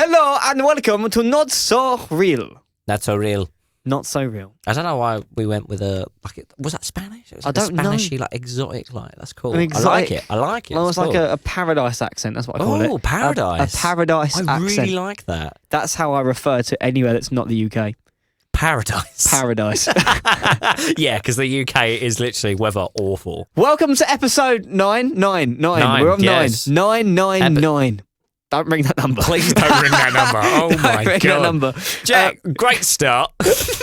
Hello and welcome to Not So Real. Not so real. Not so real. I don't know why we went with was that Spanish? It was I don't know. Spanishy, like exotic, like that's cool. An I like it. Well, It's it's like cool. a paradise accent. That's what I call it. Oh, paradise. A paradise I accent. really like that. That's how I refer to anywhere that's not the UK. Paradise. Paradise. Yeah, because the UK is literally weather awful. Welcome to episode 999. We're on yes. 999. Don't ring that number. Please don't ring that number. Oh my Ring god. that number. Jack, great start. This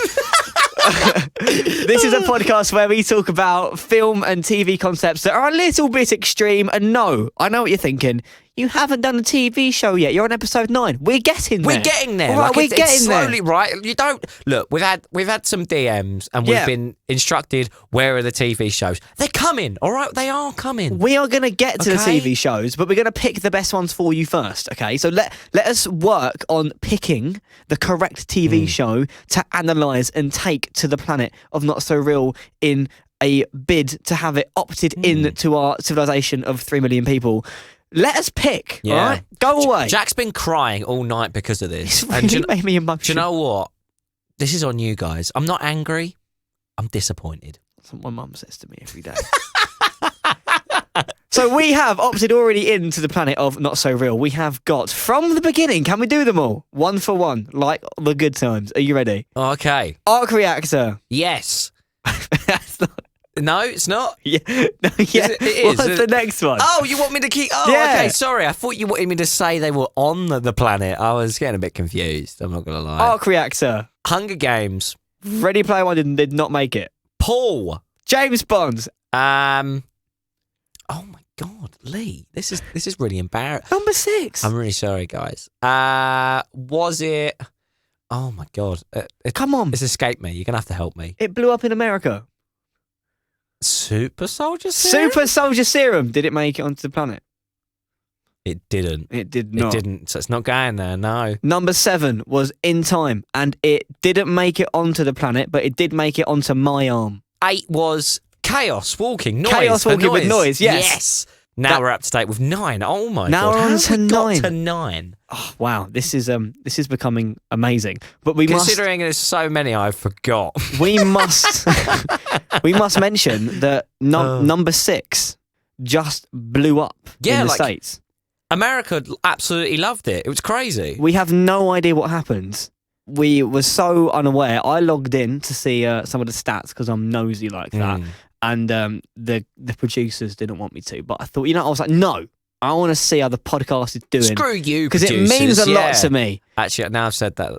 is a podcast where we talk about film and TV concepts that are a little bit extreme. And no, I know what you're thinking. You haven't done a TV show yet. You're on episode 9. We're getting there. We're getting there. All right, like, we're it's getting slowly, there. right? You don't look. We've had some DMs and we've been instructed where are the TV shows. They're coming. All right, they are coming. We are going to get to the Okay. TV shows, but we're going to pick the best ones for you first. Okay, so let us work on picking the correct TV show to analyse and take to the planet of Not So Real in a bid to have it opted in to our civilization of 3 million people. Let us pick, all right? Go away. Jack's been crying all night because of this. It's really made me emotional. Do you know what? This is on you guys. I'm not angry. I'm disappointed. That's what my mum says to me every day. So we have opted already into the planet of Not So Real. We have got, from the beginning, can we do them all? One for one, like the good times. Are you ready? Okay. Arc Reactor. Yes. That's not... No, it's not. Yeah. No, yeah. It is. What's the next one? Oh, you want me to keep... Oh, Yeah. okay, sorry. I thought you wanted me to say they were on the planet. I was getting a bit confused. I'm not going to lie. Arc Reactor. Hunger Games. Ready Player One did not make it. Paul. James Bond. Oh my God, Lee. This is really embarrassing. Number 6. I'm really sorry, guys. Was it... Oh my God. Come on. It's escaped me. You're going to have to help me. It blew up in America. Super Soldier Serum? Super Soldier Serum. Did it make it onto the planet? It didn't. It did not. It didn't. So it's not going there, no. Number 7 was In Time, and it didn't make it onto the planet, but it did make it onto my arm. 8 was Chaos Walking. Noise. Chaos for Walking with Noise, yes. Yes. Now we're up to date with 9. Oh my Now God. we're How on have to we got 9. to 9? Oh, wow, this is becoming amazing. But we Considering there's so many I forgot. we must mention that number 6 just blew up in the States. America absolutely loved it. It was crazy. We have no idea what happened. We were so unaware. I logged in to see some of the stats because I'm nosy like that. And the producers didn't want me to. But I thought, I was like, no, I want to see how the podcast is doing. Screw you, because it means a lot to me. Actually, now I've said that.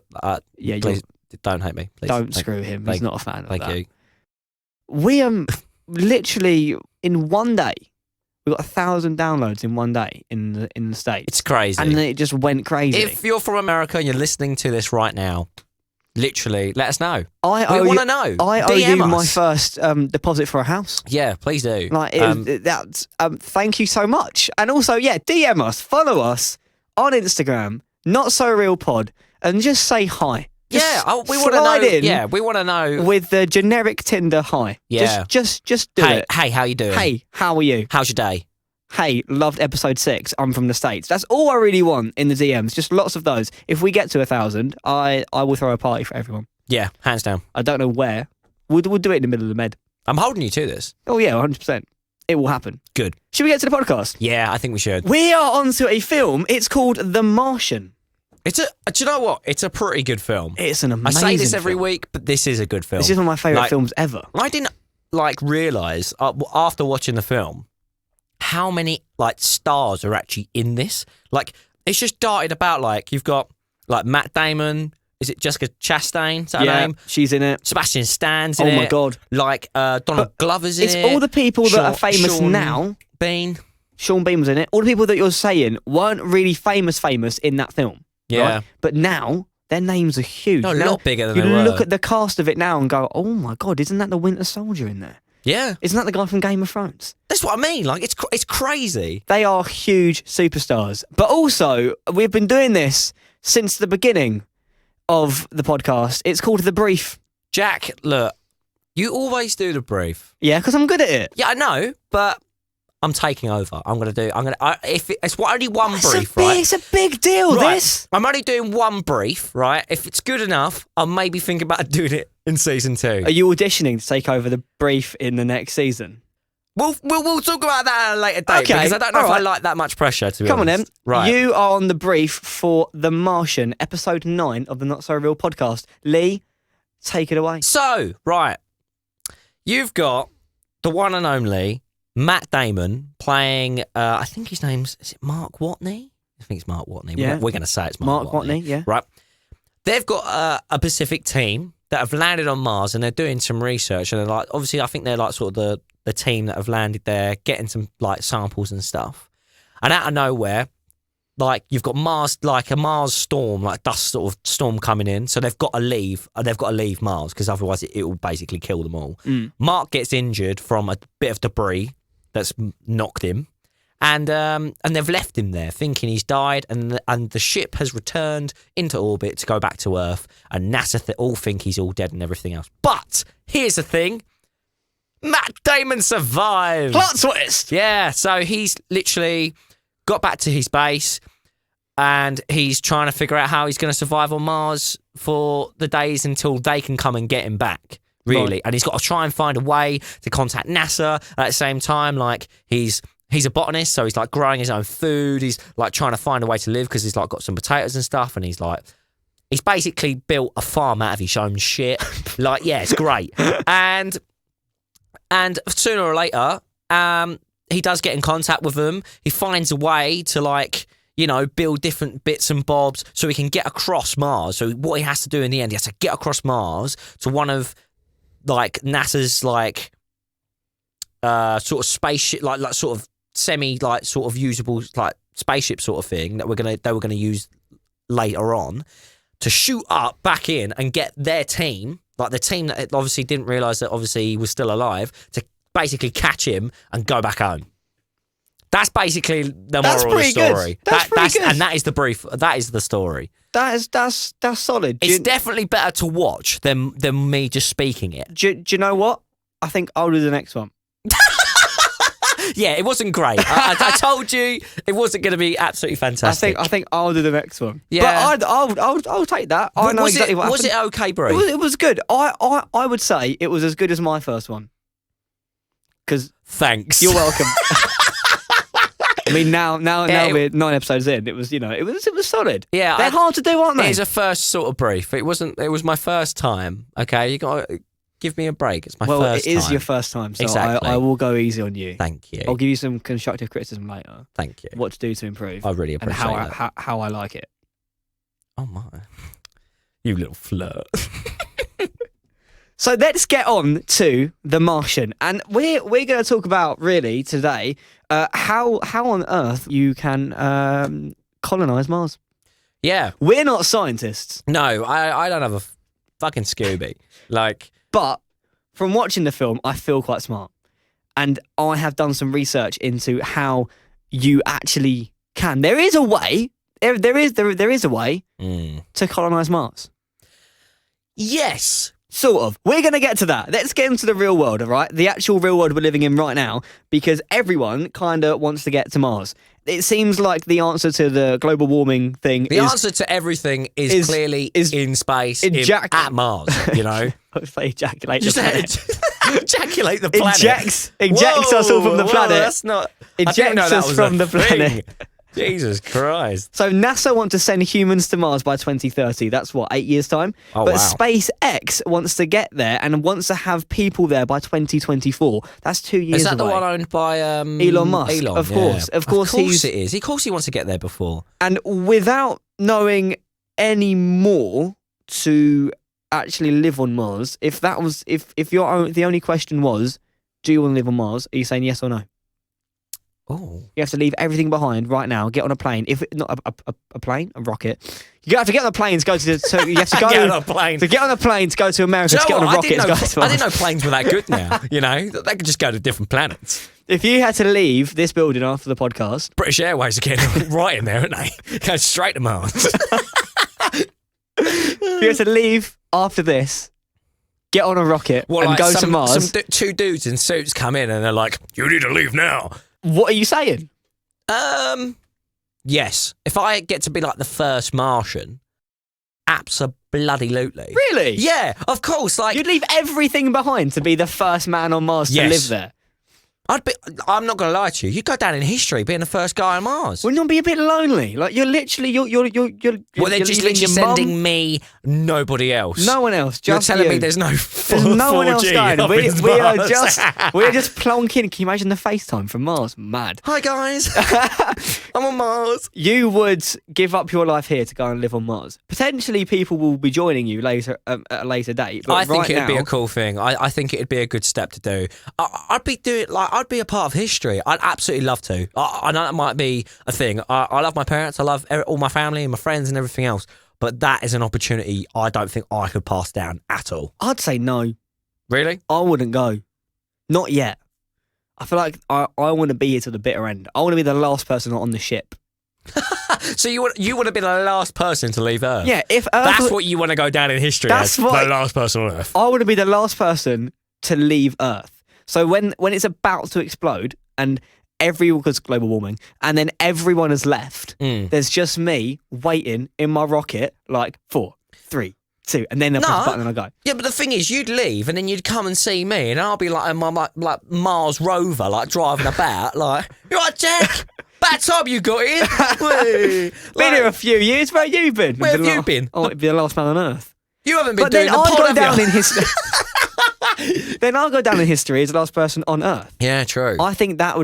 Please don't hate me. Please. Don't screw him. He's not a fan of that. Thank you. We literally in one day, we got 1,000 downloads in one day in the States. It's crazy. And then it just went crazy. If you're from America and you're listening to this right now, literally, let us know. We want to know. I owe DM you us. my first deposit for a house. Yeah, please do. Like that's thank you so much. And also, DM us, follow us on Instagram, Not So Real Pod, and just say hi. Just we want to know. slide in Yeah, we want to know with the generic Tinder hi. Yeah. Just do it. Hey, how you doing? Hey, how are you? How's your day? Hey, loved episode 6. I'm from the States. That's all I really want in the DMs. Just lots of those. If we get to 1,000, I will throw a party for everyone. Yeah, hands down. I don't know where. We'll do it in the middle of the med. I'm holding you to this. Oh yeah, 100%. It will happen. Good. Should we get to the podcast? Yeah, I think we should. We are onto a film. It's called The Martian. Do you know what? It's a pretty good film. It's an amazing I say this every film. week, but this is a good film. This is one of my favourite films ever. I didn't realise after watching the film how many stars are actually in this. It's just darted about. You've got Matt Damon. Is it Jessica Chastain? Is that her name? She's in it. Sebastian Stan's in it. Oh my God. Donald Glover's in it. It's all the people that are famous Sean now. Bean. Sean Bean was in it. All the people that you're saying weren't really famous in that film. Yeah. Right? But now their names are huge. No, a lot bigger than you they were. look at the cast of it now and go, oh my God, isn't that the Winter Soldier in there? Yeah. Isn't that the guy from Game of Thrones? That's what I mean. It's crazy. They are huge superstars. But also, we've been doing this since the beginning of the podcast. It's called The Brief. Jack, look, you always do the brief. Yeah, because I'm good at it. Yeah, I know, but I'm taking over. If it's only one brief, right? It's a big deal, Right. this. I'm only doing one brief, right? If it's good enough, I'll maybe think about doing it in season 2. Are you auditioning to take over the brief in the next season? We'll talk about that at a later date Okay, because I don't know if I alright. like that much pressure, to be Come on honest. then. Right. You are on the brief for The Martian, episode 9 of the Not So Real podcast. Lee, take it away. So, right. You've got the one and only Matt Damon playing, I think his name's, is it Mark Watney? I think it's Mark Watney. Yeah. We're going to say it's Mark Watney, yeah. Right. They've got a Pacific team that have landed on Mars and they're doing some research. And they're like, obviously, I think they're like sort of the team that have landed there, getting some like samples and stuff. And out of nowhere, like you've got Mars, like a Mars storm, like dust sort of storm coming in. So they've got to leave. They've got to leave Mars because otherwise it will basically kill them all. Mark gets injured from a bit of debris that's knocked him, and they've left him there thinking he's died, and the ship has returned into orbit to go back to Earth, and NASA all think he's all dead and everything else. But here's the thing: Matt Damon survived. Plot twist! Yeah, so he's literally got back to his base, and he's trying to figure out how he's going to survive on Mars for the days until they can come and get him back. Really, Right. and he's got to try and find a way to contact NASA at the same time. Like he's a botanist, so he's like growing his own food. He's like trying to find a way to live because he's like got some potatoes and stuff, and he's basically built a farm out of his own shit. Like, yeah, it's great. And sooner or later, he does get in contact with them. He finds a way to like, you know, build different bits and bobs so he can get across Mars. So what he has to do in the end, he has to get across Mars to one of like NASA's like sort of spaceship, like sort of semi like sort of usable like spaceship sort of thing that they were gonna use later on to shoot up back in and get their team, like the team that obviously didn't realise that obviously he was still alive, to basically catch him and go back home. That's basically the moral of the story. Good. That's pretty good. And that is the brief. That is the story. That's solid. It's definitely better to watch than me just speaking it. Do you know what? I think I'll do the next one. Yeah, it wasn't great. I told you it wasn't going to be absolutely fantastic. I think I'll do the next one. Yeah. But I'll take that. I know exactly what happened. Was it okay, bro? It was good. I would say it was as good as my first one. Because Thanks. you're welcome. I mean, now Yeah, we're 9 episodes in. It was solid. Yeah, They're hard to do, aren't they? It's a first sort of brief. It was my first time. Okay, you got to give me a break. It's my first time. It is your first time, so Exactly. I will go easy on you. Thank you. I'll give you some constructive criticism later. Thank you. What to do to improve. I really and appreciate that. how I like it. Oh my, you little flirt. So let's get on to The Martian, and we're going to talk about really today how on earth you can colonize Mars. Yeah. We're not scientists, No, I don't have a fucking Scooby. Like, but from watching the film, I feel quite smart, and I have done some research into how you actually can. There is a way. There is a way to colonize Mars. yes. Sort of. We're going to get to that. Let's get into the real world, all right? The actual real world we're living in right now, because everyone kind of wants to get to Mars. It seems like the answer to the global warming thing The answer to everything is clearly in space, at Mars, you know? I would say ejaculate Just the planet. ejaculate the planet. Ejects us all from the planet. That's not... I didn't Ejects know that us was from a the planet. thing. Jesus Christ. So NASA want to send humans to Mars by 2030. That's what, 8 years' time? Oh, but wow. SpaceX wants to get there and wants to have people there by 2024. That's 2 years away. Is that the one owned by Elon Musk? Elon, Of yeah. course. Of course it is. Of course he wants to get there before. And without knowing any more to actually live on Mars, if the only question was, do you want to live on Mars? Are you saying yes or no? Oh. You have to leave everything behind right now. Get on a plane. If not a plane, a rocket. You have to get on a plane to go to. So you have to go Get on a plane. to get on a plane to go to America. Do you To get know on a what? rocket to go to I didn't know Mars. planes were that good now. You know, they could just go to different planets. If you had to leave this building after the podcast, British Airways are getting right in there, aren't they? Go straight to Mars. if you had to leave after this, get on a rocket and go to Mars. Two dudes in suits come in and they're like, "You need to leave now." What are you saying? Yes. If I get to be like the first Martian, absolutely. Really? Yeah, of course. Like You'd leave everything behind to be the first man on Mars to live there. I'm not going to lie to you. You'd go down in history being the first guy on Mars. Wouldn't it be a bit lonely? Like you're literally you're Well, they're you're just leaving literally your sending mum, me, nobody else. no one else. You're Just telling you. me there's no There's no one else 4G going. up in We are Mars. just plonking. Can you imagine the FaceTime from Mars? Mad. Hi guys, I'm on Mars. You would give up your life here to go and live on Mars. Potentially, people will be joining you later at a later date. But I think right it'd be now- a cool thing. I think it'd be a good step to do. I'd be a part of history. I'd absolutely love to. I know that might be a thing. I love my parents. I love all my family and my friends and everything else. But that is an opportunity I don't think I could pass down at all. I'd say no. Really? I wouldn't go. Not yet. I feel like I want to be here to the bitter end. I want to be the last person on the ship. So you would have been the last person to leave Earth? Yeah, if Earth That's what you want to go down in history That's as, what- the last person on Earth. I want to be the last person to leave Earth. So when it's about to explode and because global warming, and then everyone has left, there's just me waiting in my rocket, like 4, 3, 2, and then I press the button and I go. Yeah, but the thing is, you'd leave and then you'd come and see me, and I'll be like in my like Mars rover, like driving about, like, you right, Jack? Bad time you got in. Been here a few years. Where you been? Where have you been? Oh, it'd be the last man on Earth. You haven't been But doing then the I'll pod, go have down you? in history. Then I'll go down in history as the last person on Earth. Yeah, true. I think that to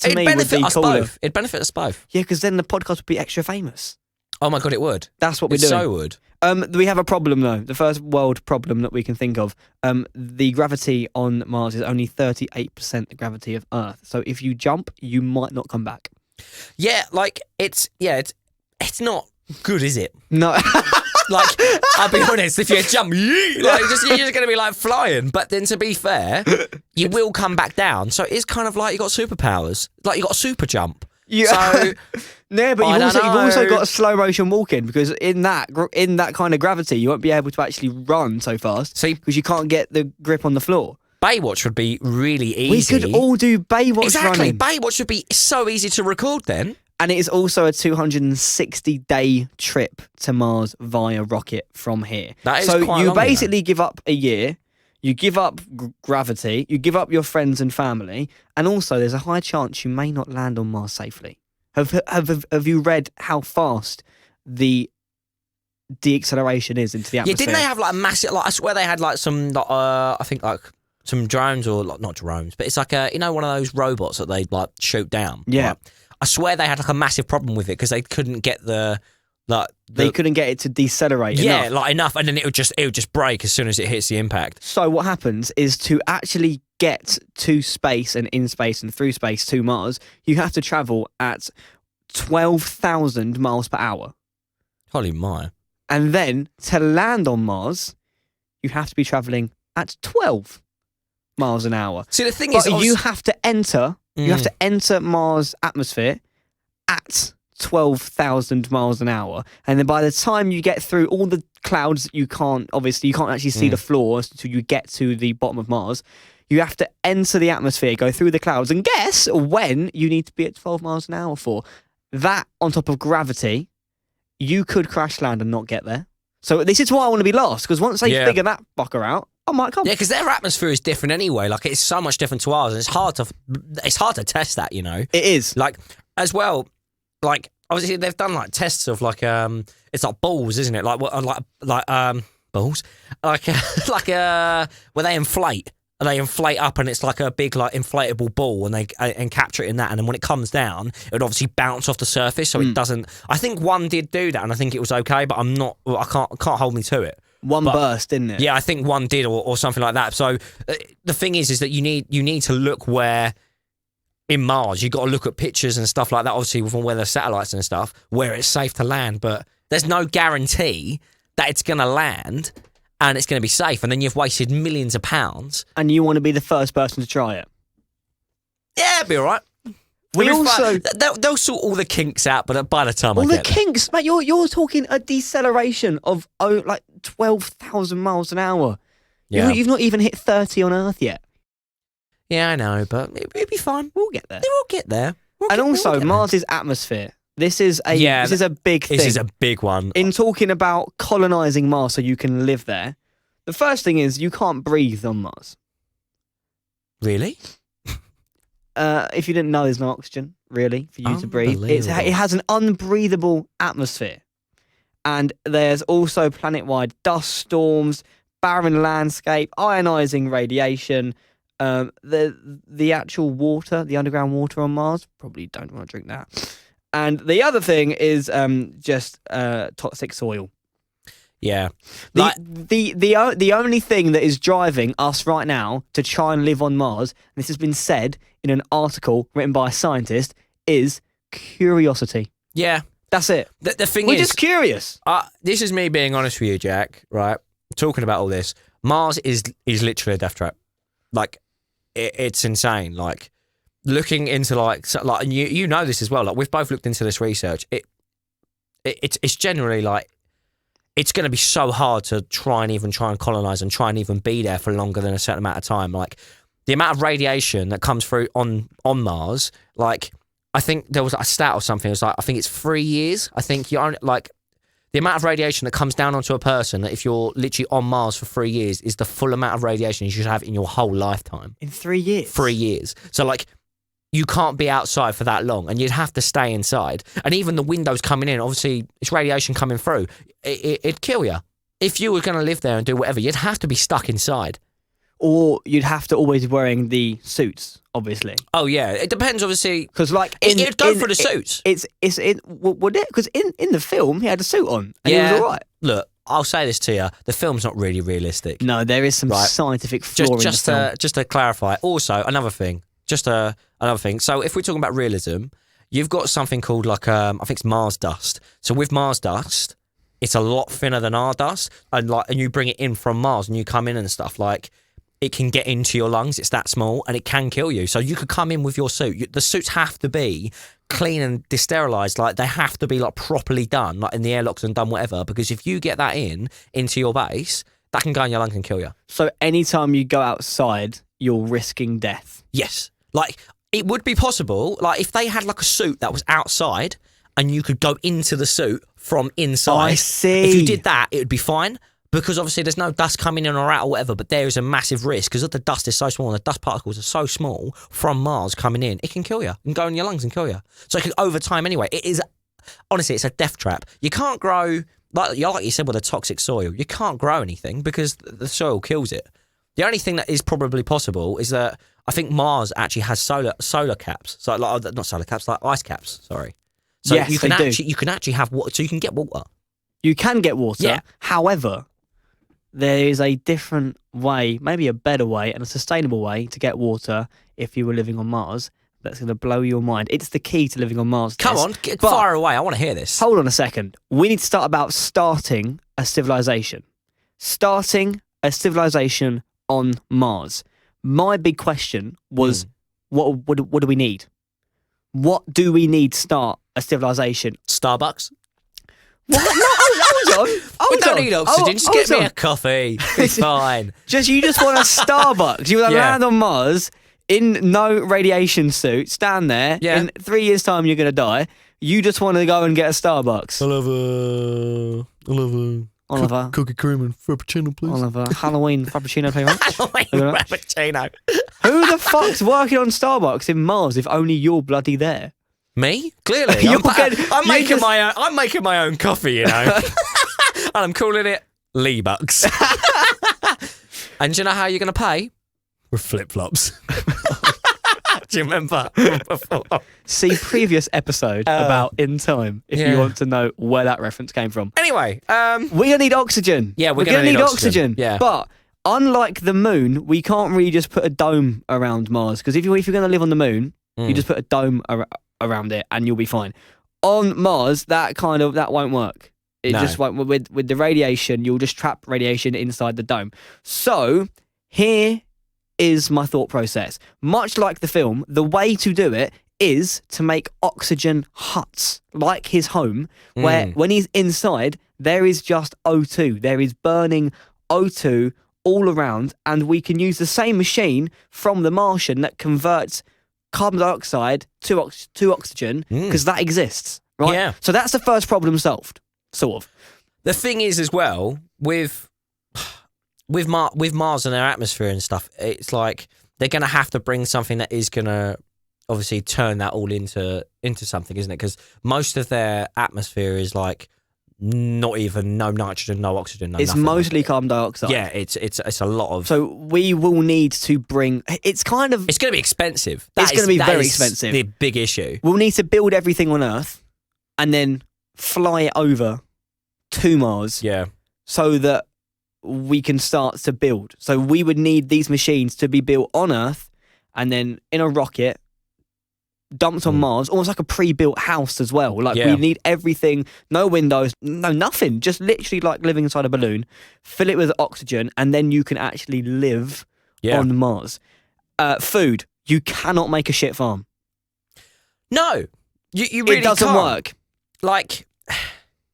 It'd me would benefit be us cooler. both. It'd benefit us both. Yeah, because then the podcast would be extra famous. Oh my god, it would. That's what we're It doing. so would. We have a problem though. The first world problem that we can think of. The gravity on Mars is only 38% the gravity of Earth. So if you jump, you might not come back. Yeah, like it's not good, is it? No. Like, I'll be honest, if you jump, you're just going to be like flying. But then to be fair, you will come back down. So it's kind of like you got superpowers. Like you got a super jump. Yeah. So No, but I you've don't also know. got a slow motion walking because in that kind of gravity, you won't be able to actually run so fast. See- because you can't get the grip on the floor. Baywatch would be really We easy. could all do Baywatch Exactly. running. Baywatch would be so easy to record then. And it is also a 260-day trip to Mars via rocket from here. That is so quite you long, basically give up a year, you give up gravity, you give up your friends and family, and also there's a high chance you may not land on Mars safely. Have you read how fast the deacceleration is into the Yeah, atmosphere? didn't they have like a massive, like I swear they had like some, I think like some drones or like, not drones, but it's like a, one of those robots that they like shoot down. Yeah. Right? I swear they had like a massive problem with it because they couldn't get They couldn't get it to decelerate yeah, enough. like enough, and then it would just break as soon as it hits the impact. So what happens is to actually get to space and in space and through space to Mars, you have to travel at 12,000 miles per hour. Holy my! And then to land on Mars, you have to be traveling at 12 miles an hour. See, the thing But is, you have to enter Mars' atmosphere at 12,000 miles an hour. And then by the time you get through all the clouds that you can't actually see the floor until you get to the bottom of Mars, you have to enter the atmosphere, go through the clouds, and guess when you need to be at 12 miles an hour for. That on top of gravity, you could crash land and not get there. So this is why I want to be last, because once they figure that fucker out, I might come. yeah, because their atmosphere is different anyway. Like it's so much different to ours, and it's hard to test that. It is. Like as well, like obviously they've done like tests of like it's like balls, isn't it? Like what balls, like where they inflate. And they inflate up, and it's like a big, like inflatable ball, and they and capture it in that. And then when it comes down, it would obviously bounce off the surface, so it doesn't. I think one did do that, and I think it was okay, but I'm not. I can't hold me to it. One burst, didn't it? Yeah, I think one did, or something like that. So the thing is that you need to look where in Mars. You got to look at pictures and stuff like that. Obviously, from where the satellites and stuff, where it's safe to land, but there's no guarantee that it's going to land. And it's going to be safe, and then you've wasted millions of pounds. And you want to be the first person to try it. Yeah, it'll be all right. They'll sort all the kinks out, but by the time I All get the kinks, mate. You're talking a deceleration of like 12,000 miles an hour. Yeah. You've not even hit 30 on Earth yet. Yeah, I know, but it'll be fine. We'll get there. We'll get there. And also, Mars's atmosphere. This is a big thing. This is a big one. In talking about colonising Mars so you can live there, the first thing is you can't breathe on Mars. Really? If you didn't know, there's no oxygen, really, for you to breathe. It has an unbreathable atmosphere. And there's also planet-wide dust storms, barren landscape, ionising radiation. The actual water, the underground water on Mars, probably don't want to drink that. And the other thing is just toxic soil. Yeah. The only thing that is driving us right now to try and live on Mars, and this has been said in an article written by a scientist, is curiosity. Yeah. That's it. The thing We're is, just curious. this is me being honest with you, Jack, right? Talking about all this. Mars is literally a death trap. Like, it's insane. Like, looking into and you know this as well. Like, we've both looked into this research. It's generally like, it's going to be so hard to try and colonize and try and even be there for longer than a certain amount of time. Like, the amount of radiation that comes through on Mars, like, I think there was a stat or something. It was like, I think it's 3 years. I think you only, like, the amount of radiation that comes down onto a person, that if you're literally on Mars for 3 years, is the full amount of radiation you should have in your whole lifetime. In 3 years? 3 years. So, like, you can't be outside for that long, and you'd have to stay inside. And even the windows coming in, obviously, it's radiation coming through. It'd kill you. If you were going to live there and do whatever, you'd have to be stuck inside. Or you'd have to always be wearing the suits, obviously. Oh, yeah. It depends, obviously. Because, like, it'd go for the suits. Would it? Because in the film, he had a suit on, and he was all right. Look, I'll say this to you. The film's not really realistic. No, there is some scientific flaw in the film. Just to clarify. Also, another thing. Another thing. So if we're talking about realism, you've got something called, like, I think it's Mars dust. So with Mars dust, it's a lot thinner than our dust, and you bring it in from Mars and you come in and stuff, like, it can get into your lungs. It's that small, and it can kill you. So you could come in with your suit. The suits have to be clean and desterilised. Like, they have to be, like, properly done, like in the airlocks and done whatever. Because if you get that into your base, that can go in your lungs and kill you. So anytime you go outside, you're risking death. Yes. Like, it would be possible, like, if they had, like, a suit that was outside and you could go into the suit from inside. I see. If you did that, it would be fine, because obviously there's no dust coming in or out or whatever, but there is a massive risk because the dust is so small and the dust particles are so small from Mars coming in, it can kill you and go in your lungs and kill you. So it can, over time anyway, it is, honestly, it's a death trap. You can't grow, like you said, with a toxic soil, you can't grow anything because the soil kills it. The only thing that is probably possible is that I think Mars actually has solar caps. So, like, not solar caps, like ice caps. Sorry. So yes, you can actually have water. So you can get water. You can get water. Yeah. However, there is a different way, maybe a better way and a sustainable way to get water if you were living on Mars. That's going to blow your mind. It's the key to living on Mars. Come on, fire away. I want to hear this. Hold on a second. We need to start about starting a civilization. Starting a civilization on Mars. My big question was, what do we need? What do we need to start a civilization? Starbucks? What? No, hold on. We don't need oxygen. Just get me a coffee. It's fine. You just want a Starbucks. You want to land on Mars in no radiation suit, stand there. Yeah. In 3 years' time, you're going to die. You just want to go and get a Starbucks. I love a Oliver. Cookie cream and frappuccino, please. Oliver, Halloween frappuccino, please. Halloween frappuccino. Who the fuck's working on Starbucks in Mars if only you're bloody there? Me? Clearly. I'm making my own coffee, you know. And I'm calling it Lee Bucks. And do you know how you're going to pay? With flip-flops. Do you remember? See previous episode about In Time if you want to know where that reference came from. Anyway, we're going to need oxygen. Yeah, we're going to need oxygen. Yeah. But unlike the moon, we can't really just put a dome around Mars, because if you're going to live on the moon, you just put a dome around it and you'll be fine. On Mars, that won't work. It just won't. With the radiation, you'll just trap radiation inside the dome. So here is my thought process. Much like the film, the way to do it is to make oxygen huts, like his home, where when he's inside, there is just O2. There is burning O2 all around, and we can use the same machine from the Martian that converts carbon dioxide to oxygen, because that exists, right? Yeah. So that's the first problem solved, sort of. The thing is, as well, with Mars and their atmosphere and stuff, it's like they're going to have to bring something that is going to obviously turn that all into something, isn't it? Because most of their atmosphere is like not even no nitrogen, no oxygen, no It's nothing. mostly carbon dioxide. Yeah, it's a lot of. So we will need to bring. It's going to be expensive. It's going to be That very is expensive. The big issue. We'll need to build everything on Earth, and then fly it over to Mars, Yeah. so that we can start to build. So we would need these machines to be built on Earth, and then in a rocket, dumped on Mars, almost like a pre-built house as well. Like we need everything, no windows, no nothing, just literally like living inside a balloon, fill it with oxygen, and then you can actually live on Mars. Food, you cannot make a shit farm. No, you really it doesn't can't. work. Like,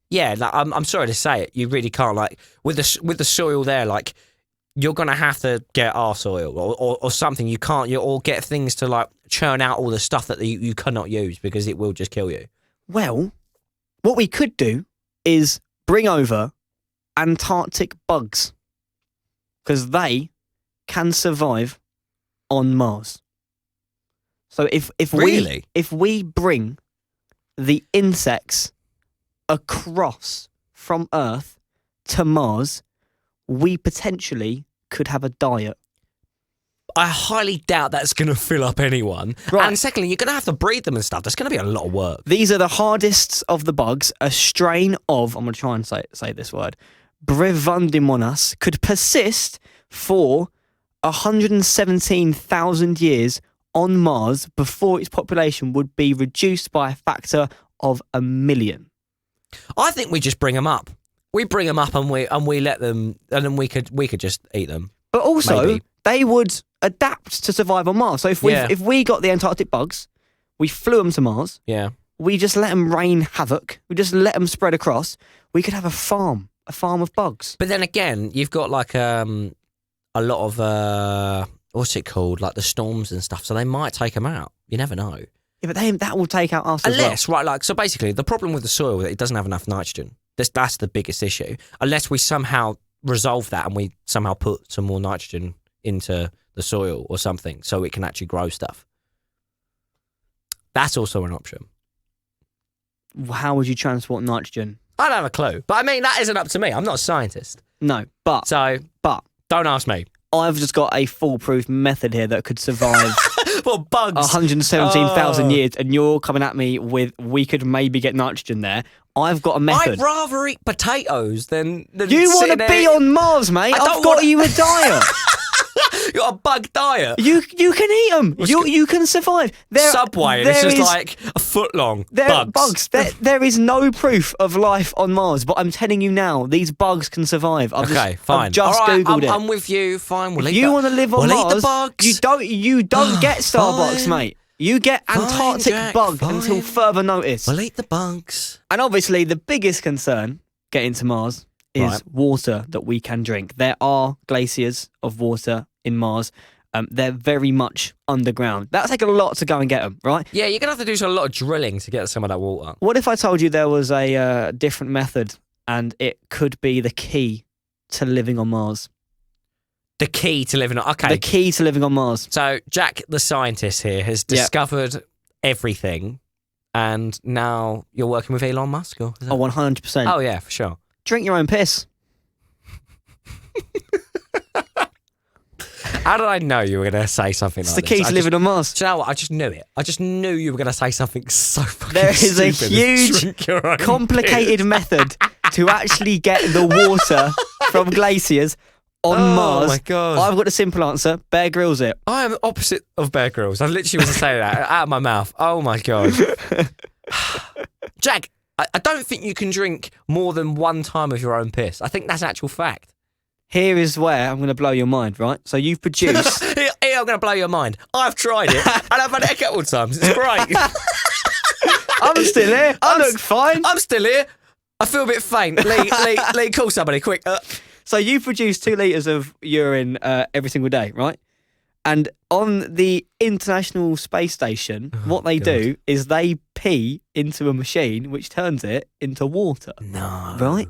yeah, like, I'm sorry to say it, you really can't. Like with the soil there, like you're gonna have to get our soil or something. You can't. Or get things to like churn out all the stuff that you cannot use because it will just kill you. Well, what we could do is bring over Antarctic bugs, because they can survive on Mars. So if Really? we bring the insects across from Earth to Mars, we potentially could have a diet. I highly doubt that's going to fill up anyone. Right. And secondly, you're going to have to breed them and stuff. There's going to be a lot of work. These are the hardest of the bugs. A strain of, I'm going to try and say this word, Brevundimonas could persist for 117,000 years on Mars before its population would be reduced by a factor of 1 million. I think we just bring them up. We bring them up and we let them, and then we could just eat them. But also, Maybe. they would adapt to survive on Mars. So if we got the Antarctic bugs, we flew them to Mars, Yeah. we just let them rain havoc, we just let them spread across, we could have a farm of bugs. But then again, you've got like a lot of what's it called, like the storms and stuff. So they might take them out. You never know. Yeah, but that will take out us Unless, right, like so basically, the problem with the soil is that it doesn't have enough nitrogen. That's the biggest issue. Unless we somehow resolve that and we somehow put some more nitrogen into the soil or something, so it can actually grow stuff. That's also an option. as well. How would you transport nitrogen? I don't have a clue, but I mean that isn't up to me. I'm not a scientist, No, but don't ask me. I've just got a foolproof method here that could survive Well, bugs. 117,000 years, and you're coming at me with we could maybe get nitrogen there. I've got a method. I'd rather eat potatoes than You want to be on Mars, mate? I've got you a diet. You got a bug diet. You can eat them. You can survive. Subway, and it's just like a foot long. Bugs. There is no proof of life on Mars, but I'm telling you now, these bugs can survive. I've Fine. just All right, Googled it. I'm with you. Fine. We'll If eat you want to live on Mars, eat the bugs. you don't get Starbucks, Fine. mate. You get Antarctic Jack, bug fine. until further notice. We'll eat the bugs. And obviously, the biggest concern getting to Mars is water that we can drink. There are glaciers of water in Mars. They're very much underground. That'll take a lot to go and get them, right? Yeah, you're going to have to do a lot of drilling to get some of that water. What if I told you there was a different method and it could be the key to living on Mars? The key to living on... Okay. The key to living on Mars. So, Jack, the scientist here, has discovered everything, and now you're working with Elon Musk? Or is that... Oh, 100%. Oh, yeah, for sure. Drink your own piss. How did I know you were going to say something It's like the this? key to living on Mars. Do you know what? I just knew it. I just knew you were going to say something so fucking There is a stupid as huge, drink your own complicated method to actually get the water from glaciers on Mars. Oh, my God. I've got a simple answer. Bear Grylls it. I am opposite of Bear Grylls. I literally was to say that out of my mouth. Oh, my God. Jack, I don't think you can drink more than one time of your own piss. I think that's an actual fact. Here is where I'm going to blow your mind, right? So you've produced... Here, I'm going to blow your mind. I've tried it, and I've had it a couple of times. It's great. I'm still here. I look fine. I'm still here. I feel a bit faint. Lee, call somebody, quick. So you produce 2 litres of urine every single day, right? And on the International Space Station, what they do is they pee into a machine which turns it into water. No. Right?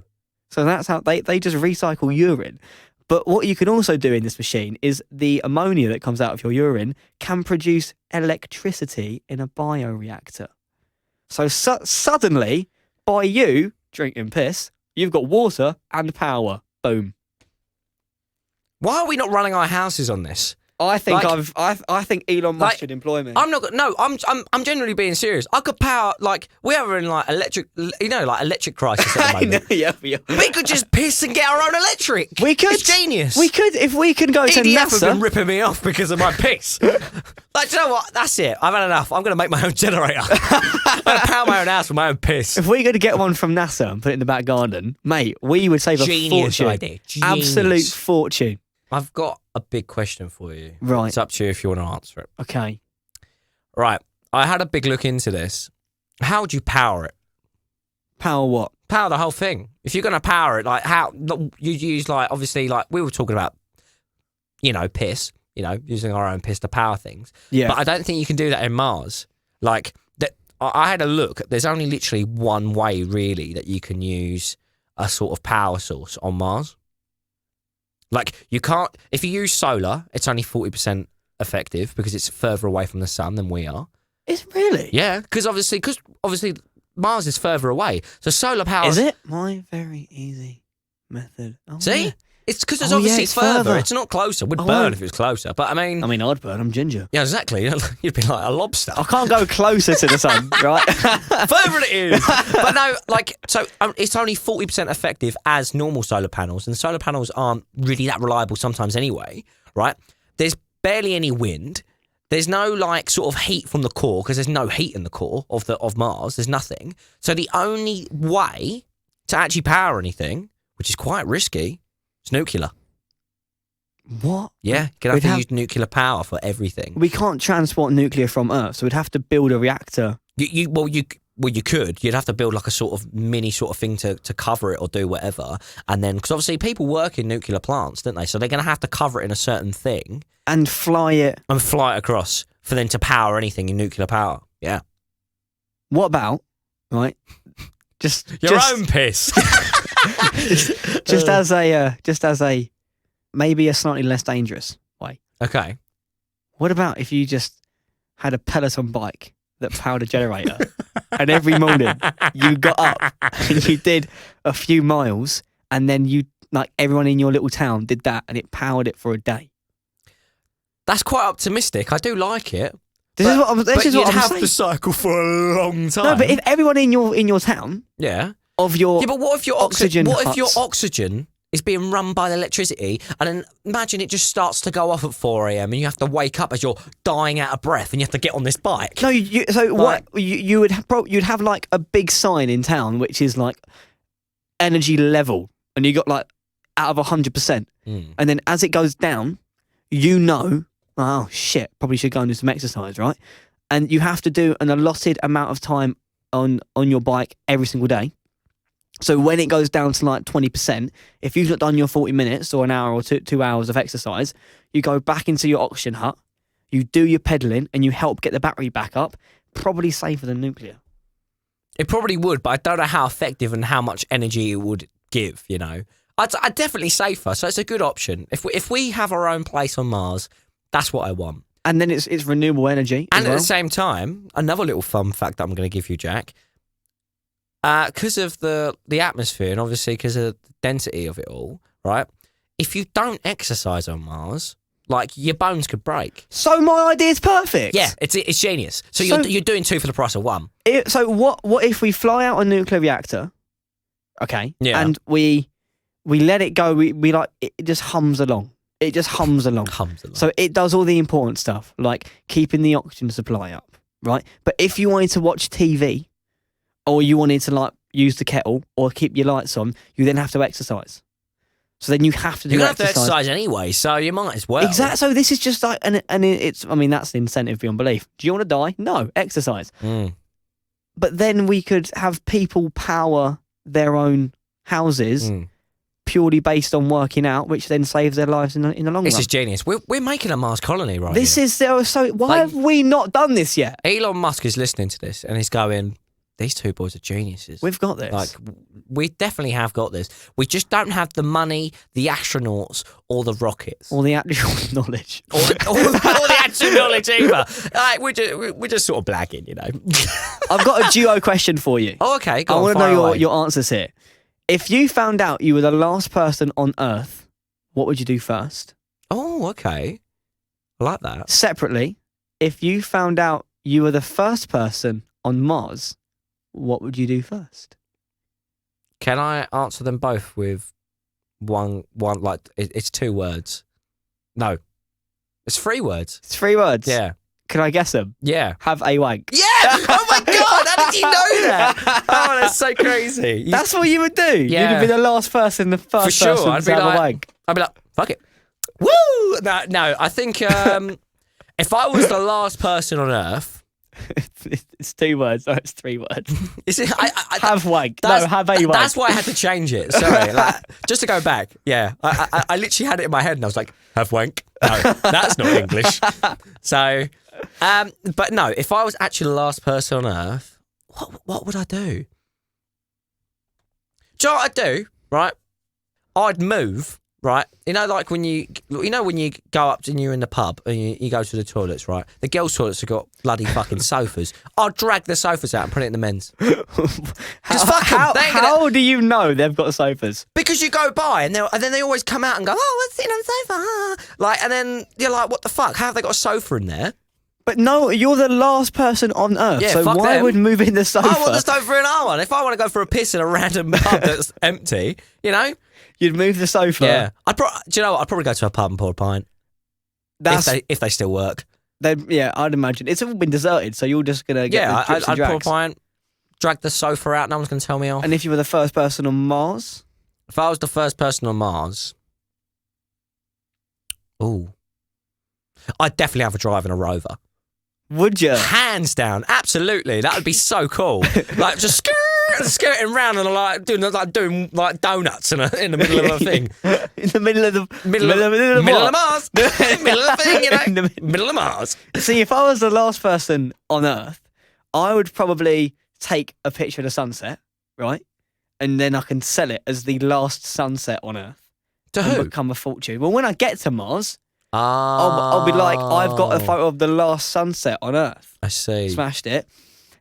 So that's how they just recycle urine. But what you can also do in this machine is the ammonia that comes out of your urine can produce electricity in a bioreactor. So suddenly, by you drinking piss, you've got water and power. Boom. Why are we not running our houses on this? I think Like- I think Elon Musk Like, should employ me. I'm not. No, I'm genuinely being serious. I could power like we are in like electric, like electric crisis at the I know, moment. yeah. We could just piss and get our own electric. We could. It's genius. We could if we can go to EDF have been NASA. ripping me off because of my piss. Like, do you know what? That's it. I've had enough. I'm going to make my own generator. I'm going to power my own house with my own piss. If we could get one from NASA and put it in the back garden, mate, we would save a Genius fortune. idea. Genius. Absolute fortune. I've got a big question for you. Right. It's up to you if you want to answer it. Okay. Right. I had a big look into this. How would you power it? Power what? Power the whole thing. If you're going to power it, like how you use, like, obviously, like we were talking about, piss, using our own piss to power things. Yeah. But I don't think you can do that in Mars. Like, that, I had a look. There's only literally one way, really, that you can use a sort of power source on Mars. Like, you can't, if you use solar, it's only 40% effective because it's further away from the sun than we are. Is it really? Yeah, because obviously Mars is further away. So solar power. Is it? My very easy method. Oh, See? yeah. It's because it's Oh, obviously yeah, it's it's further. further. It's not closer. We'd Oh, burn well. if it was closer. But I mean, I'd burn. I'm ginger. yeah, exactly. You'd be like a lobster. I can't go closer to the sun, right? Further it is. But no, like, so it's only 40% effective as normal solar panels, and solar panels aren't really that reliable sometimes anyway, right? There's barely any wind. There's no like sort of heat from the core because there's no heat in the core of Mars. There's nothing. So the only way to actually power anything, which is quite risky, is nuclear. What? Yeah, you're gonna We'd have to have- use nuclear power for everything. We can't transport nuclear from Earth, so we'd have to build a reactor. You could. You'd have to build like a sort of mini sort of thing to cover it or do whatever. And then, because obviously people work in nuclear plants, don't they? So they're going to have to cover it in a certain thing And fly it. and fly it across for them to power anything in nuclear power. Yeah. What about, right? Just own piss. just as a maybe a slightly less dangerous way. Okay. What about if you just had a Peloton bike that powered a generator, and every morning you got up and you did a few miles, and then you like everyone in your little town did that, and it powered it for a day. That's quite optimistic. I do like it. This is what I'm But you'd have saying. the cycle for a long time. No, but if everyone in your town yeah. of your Yeah, but what if your oxygen What if your huts- oxygen is being run by the electricity, and then imagine it just starts to go off at 4 a.m. and you have to wake up as you're dying out of breath, and you have to get on this bike. No, so Like- what you would you'd have like a big sign in town which is like energy level, and you got like out of 100%, and then as it goes down, oh shit, probably should go and do some exercise, right? And you have to do an allotted amount of time on your bike every single day. So when it goes down to like 20%, if you've not done your 40 minutes or an hour or 2 hours of exercise, you go back into your oxygen hut, you do your pedaling, and you help get the battery back up. Probably safer than nuclear. It probably would, but I don't know how effective and how much energy it would give. I'd definitely safer. So it's a good option. If we have our own place on Mars, that's what I want. And then it's renewable energy as And at well. the same time, another little fun fact that I'm going to give you, Jack. Because of the atmosphere and obviously because of the density of it all, right? If you don't exercise on Mars, like your bones could break. So my idea's perfect. Yeah, it's genius. So So- you're doing 2 for the price of 1. So what if we fly out a nuclear reactor, okay? Yeah. And we let it go. We like it just hums along. It just hums along. Hums along. So it does all the important stuff, like keeping the oxygen supply up, right? But if you wanted to watch TV, or you wanted to like use the kettle or keep your lights on, you then have to exercise. So then you have to do You're going to have to exercise. exercise anyway, so you might as well. Exactly. So this is just like, and it's. I mean, that's the incentive beyond belief. Do you want to die? No, exercise. Mm. But then we could have people power their own houses purely based on working out, which then saves their lives in the long This run. is genius. We're making a Mars colony right This here. is so. Why Like- have we not done this yet? Elon Musk is listening to this and he's going, these two boys are geniuses. We've got this. Like, we definitely have got this. We just don't have the money, the astronauts, or the rockets. All the actual knowledge. Or the actual knowledge either. Like, we're just sort of blagging, you know. I've got a duo question for you. Oh, okay. I want to fire know away. your answers here. If you found out you were the last person on Earth, what would you do first? Oh, okay. I like that. Separately, if you found out you were the first person on Mars, what would you do first? Can I answer them both with one like, it's 2 words? No. It's 3 words. It's 3 words. Yeah. Can I guess them? Yeah. Have a wank. Yeah! Oh my God! How did you know that? Oh, that's so crazy. That's what you would do. Yeah. You'd be the last person, the first For sure. person I'd to be have a like, wank. fuck it. Woo! No, I think if I was the last person on Earth, It's 2 words. No, it's 3 words. is it? Have wank. No, That's- have a wank. That's why I had to change it. Sorry, like, just to go back. Yeah, I literally had it in my head and I was like, have wank. No, that's not English. So, but no, if I was actually the last person on Earth, what would I do? Do you know what I'd do? Right, I'd move. Right, like when you go up and you're in the pub and you go to the toilets, right? The girls' toilets have got bloody fucking sofas. I'll drag the sofas out and put it in the men's. How do you know they've got sofas? Because you go by and then they always come out and go, oh, let's sit on the sofa. Like, and then you're like, what the fuck? How have they got a sofa in there? But no, you're the last person on Earth, Yeah, so fuck why them. would moving the sofa? I want the sofa in our one. If I want to go for a piss in a random pub that's empty, You'd move the sofa. Yeah. Do you know what? I'd probably go to a pub and pour a pint. That's If they still work. yeah. I'd imagine it's all been deserted, so you're just gonna get the drips and I'd pour a drags. pint, drag the sofa out. No one's going to tell me off. And if you were the first person on Mars, If I was the first person on Mars, I'd definitely have a drive in a rover. would you? Hands down, absolutely. That would be so cool. Like just skirting around and doing donuts in the middle of a thing. In the middle of the Middle of what? Mars. Middle of the thing, In the Middle of Mars. See, if I was the last person on Earth, I would probably take a picture of the sunset, right? And then I can sell it as the last sunset on Earth. To and who? become a fortune. Well, when I get to Mars, I'll be like, I've got a photo of the last sunset on Earth. I see. Smashed it.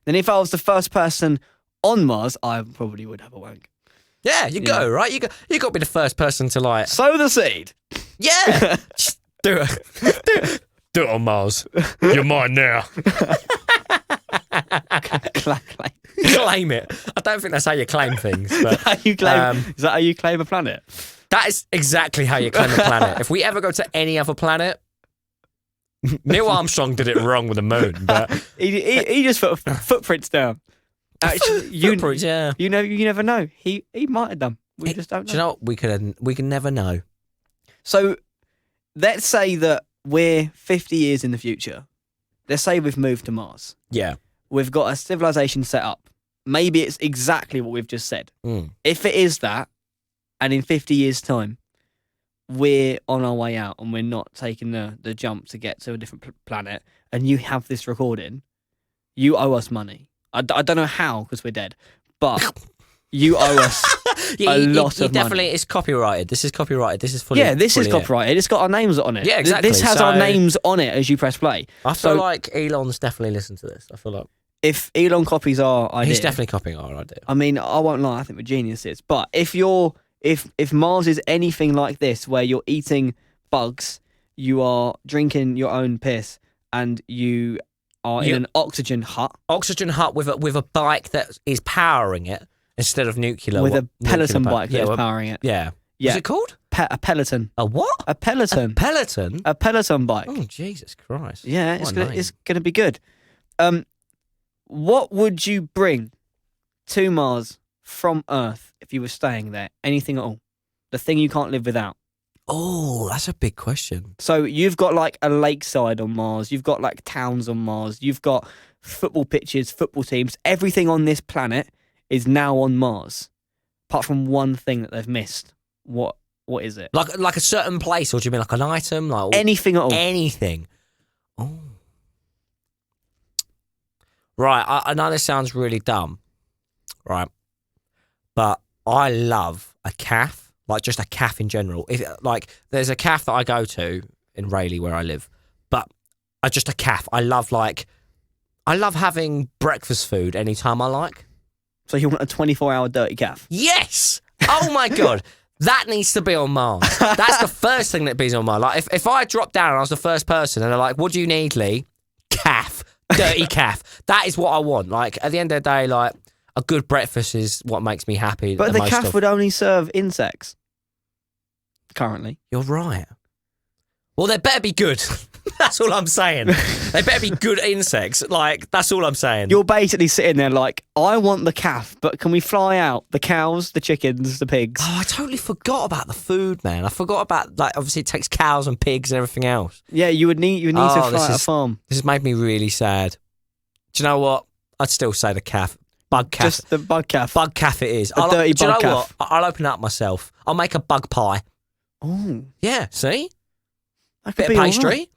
Then if I was the first person on Mars, I probably would have a wank. Yeah, you go, right? You got to be the first person to like. Sow the seed. Yeah. Just do it. Do it on Mars. You're mine now. Claim it. I don't think that's how you claim things. But, How you claim, is that how you claim a planet? that is exactly how you claim a planet. If we ever go to any other planet, Neil Armstrong did it wrong with the moon, but He just put footprints down. Actually, footprints, yeah. you never know. He might have done. We just don't know. Do you know what? We can never know. So let's say that we're 50 years in the future. Let's say we've moved to Mars. Yeah. We've got a civilization set up. Maybe it's exactly what we've just said. If it is that, and in 50 years' time, we're on our way out and we're not taking the jump to get to a different planet, and you have this recording, you owe us money. I don't know how, because we're dead, but you owe us a lot of definitely, money. it's copyrighted. This is copyrighted. This is fully. Yeah, this is fully it. copyrighted. It's got our names on it. Yeah, exactly. This has So- our names on it as you press play. I feel So- like Elon's definitely listened to this. I feel like If Elon copies our idea, he's definitely copying our idea. I mean, I won't lie. I think we're geniuses. But if Mars is anything like this, where you're eating bugs, you are drinking your own piss, and you are in an oxygen hut Oxygen hut with a bike that is powering it instead of nuclear. with a Peloton bike yeah, that's powering it. Yeah. Yeah. What's it called? A Peloton. A what? A Peloton. Peloton? A Peloton bike. Oh, Jesus Christ. Yeah, What a name. it's gonna be good. What would you bring to Mars from Earth if you were staying there? Anything at all? The thing you can't live without. Oh, that's a big question. So you've got like a lakeside on Mars. You've got like towns on Mars. You've got football pitches, football teams. Everything on this planet is now on Mars, apart from one thing that they've missed. What is it? Like a certain place, or do you mean like an item? Like Anything at all. anything. Oh. Right, I know this sounds really dumb, right? But I love a cafe, like just a cafe in general. If like there's a cafe that I go to in Rayleigh where I live, but just a cafe. I love having breakfast food anytime I like. So you want a 24-hour dirty cafe? Yes. Oh my God. That needs to be on Mars. That's the first thing that be on Mars. Like if I drop down and I was the first person and they're like, what do you need, Lee? Cafe. Dirty cafe. That is what I want. Like at the end of the day, like a good breakfast is what makes me happy. But the cafe would only serve insects. Currently. You're right. Well, they better be good. That's all I'm saying. They better be good insects. Like, that's all I'm saying. You're basically sitting there like, I want the calf, but can we fly out the cows, the chickens, the pigs? Oh, I totally forgot about the food, man. I forgot about, like, obviously it takes cows and pigs and everything else. Yeah, you would need to fly out a farm. This has made me really sad. Do you know what? I'd still say the calf. Bug calf. Just the bug calf. Bug calf it is. Dirty do you bug know calf. what? I'll open it up myself. I'll make a bug pie. Oh. Yeah, see? That Bit could of be pastry. Right.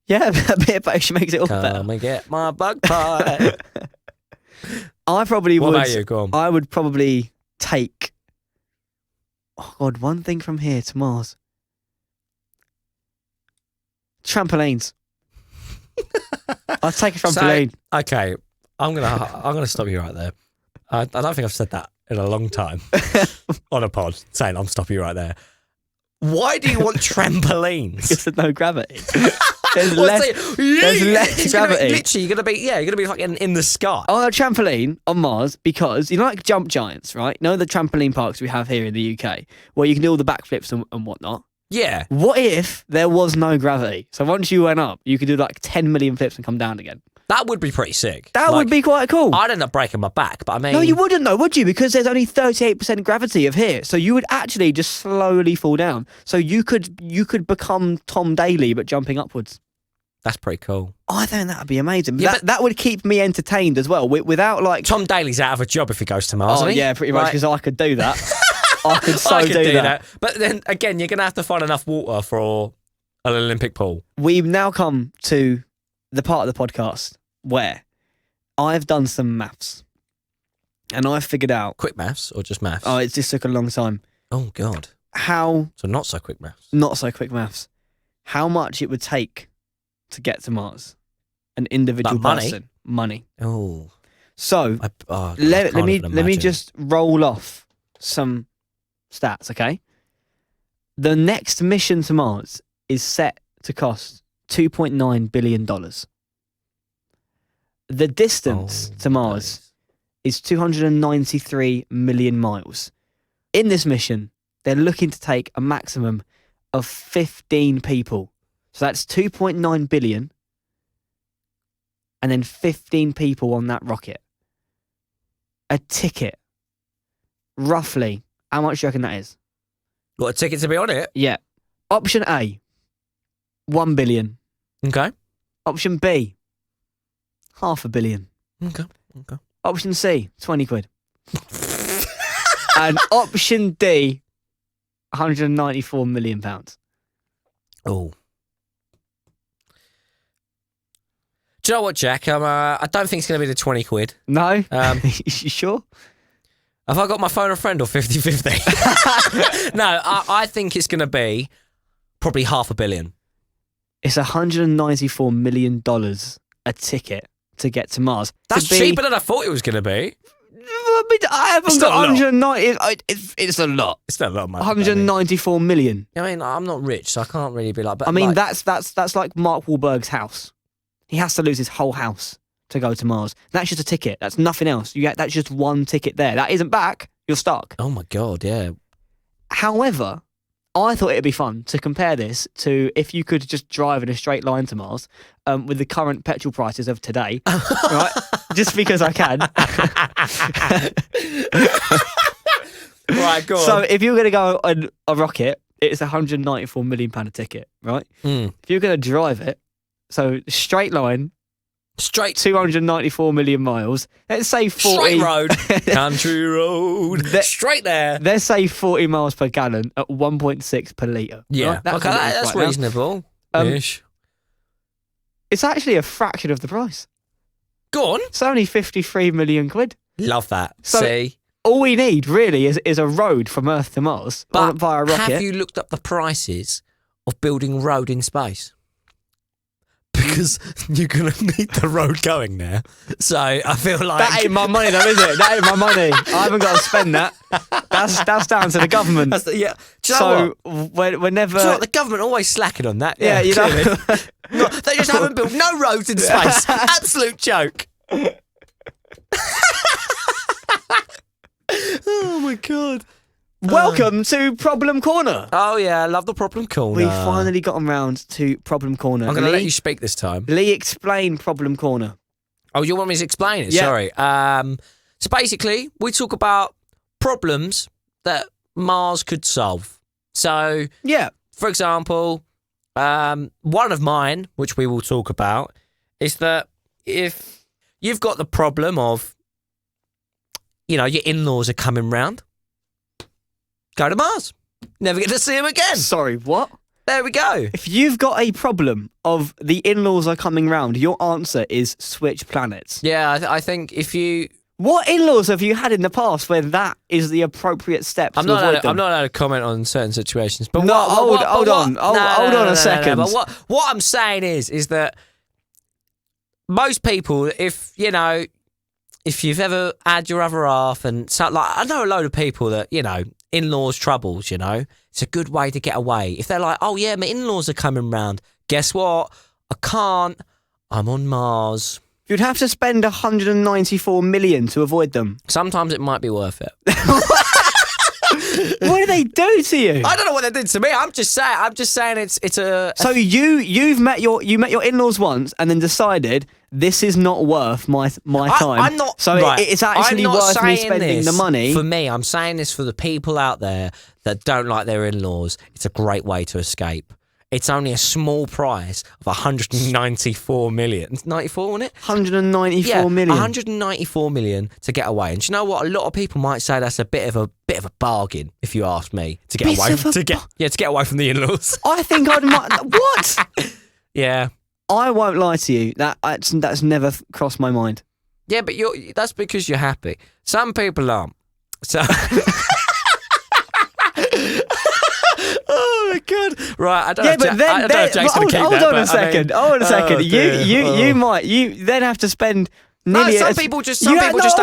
Yeah, a bit of pastry makes it all better. Come and get my bug pie. I probably would. What about you? Go on. I would probably take. Oh God, one thing from here to Mars. Trampolines. I'd take a trampoline. So, okay, I'm gonna stop you right there. I don't think I've said that in a long time on a pod. Saying I'm stopping you right there. Why do you want trampolines? Because there's no gravity. There's less gravity. Literally, you're gonna be like in the sky. On a trampoline on Mars, because you know, like jump giants, right? You know the trampoline parks we have here in the UK, where you can do all the backflips and whatnot. Yeah. What if there was no gravity? So once you went up, you could do like 10 million flips and come down again. That would be pretty sick. That would be quite cool. I'd end up breaking my back, but I mean... No, you wouldn't though, would you? Because there's only 38% gravity of here. So you would actually just slowly fall down. So you could become Tom Daly, but jumping upwards. That's pretty cool. I think that would be amazing. Yeah, that would keep me entertained as well, without like... Tom Daly's out of a job if he goes to Mars, Oh, isn't he? yeah, pretty much, Like- because I could do that. I could I could do that. But then, again, you're going to have to find enough water for an Olympic pool. We've now come to the part of the podcast where I've done some maths and I've figured out... Quick maths or just maths? Oh, it just took a long time. Oh, God. How... So not so quick maths. Not so quick maths. How much it would take to get to Mars? An individual Like money? person. Money. Oh. So, God, let me imagine. just roll off some stats, okay? The next mission to Mars is set to cost $2.9 billion. The distance to Mars is 293 million miles. In this mission, they're looking to take a maximum of 15 people. So that's 2.9 billion and then 15 people on that rocket. A ticket. Roughly, how much do you reckon that is? Got a ticket to be on it? Yeah. Option A, 1 billion. Okay. Option B, $500 million. Okay. Option C, 20 quid. And option D, 194 million pounds. Oh. Do you know what, Jack? I don't think it's going to be the 20 quid. No? You You sure? Have I got my phone a friend or 50-50? No, I think it's going to be probably $500 million. It's $194 million a ticket to get to Mars. That's cheaper than I thought it was going to be. I mean, I haven't It's got not a lot. 190. It's a lot. It's not a lot of money. 194 million. I mean, I'm not rich, so I can't really be like... But I mean, like, that's like Mark Wahlberg's house. He has to lose his whole house to go to Mars. That's just a ticket. That's nothing else. That's just one ticket there. That isn't back. You're stuck. Oh, my God, yeah. However, I thought it'd be fun to compare this to if you could just drive in a straight line to Mars with the current petrol prices of today, right? Just because I can. Right, go on. So if you're going to go on a rocket, it's £194 million a ticket, right? Mm. If you're going to drive it, so straight line Straight 294 million miles. Let's say 40. straight road, country road, straight there. Let's say 40 miles per gallon at 1.6 per litre. Yeah, right? okay, that's right reasonable. Ish. It's actually a fraction of the price. Go on. It's only 53 million quid. Love that. So- See? All we need really is a road from Earth to Mars But via a rocket. have you looked up the prices of building a road in space? Because you're going to need the road going there. So I feel like... That ain't my money though, is it? That ain't my money. I haven't got to spend that. That's down to the government. yeah. Do you know So whenever... Do you know what? The government always slacking on that. Yeah, you know. No, they just haven't built no roads in space. Absolute joke. Oh my God. Welcome to Problem Corner. Oh yeah, I love the problem corner. We finally got around to Problem Corner. I'm going to let you speak this time. Lee, explain Problem Corner. Oh, you want me to explain it? Yeah. Sorry. So basically, we talk about problems that Mars could solve. So, Yeah. for example, one of mine, which we will talk about, is that if you've got the problem of, your in-laws are coming round, go to Mars. Never get to see them again. Sorry, what? There we go. If you've got a problem of the in-laws are coming round, your answer is switch planets. Yeah, I think if you... What in-laws have you had in the past where that is the appropriate step to avoid them? I'm not allowed to comment on certain situations. But No, hold on a second. But what I'm saying is that most people, if you've ever had your other half and I know a load of people that, in-laws troubles, it's a good way to get away. If they're like, oh yeah, my in-laws are coming round. Guess what? I can't. I'm on Mars. You'd have to spend 194 million to avoid them. Sometimes it might be worth it. What do they do to you? I don't know what they did to me. I'm just saying it's a. So you met your in-laws once and then decided this is not worth my time. I'm not. So right, it's actually I'm not worth me saying spending this the money. For me, I'm saying this for the people out there that don't like their in-laws. It's a great way to escape. It's only a small price of 194 million. 94, wasn't it? 194 million. 194 million to get away. And do you know what? A lot of people might say that's a bit of a bargain, if you ask me, to get away from the in-laws. I think what? Yeah. I won't lie to you. That's never crossed my mind. Yeah, but that's because you're happy. Some people aren't. So. Oh my God! Right, I don't know. I don't know if Jake's going to keep that. Hold on a second. Hold on a second. You then have to spend nearly. Some people just don't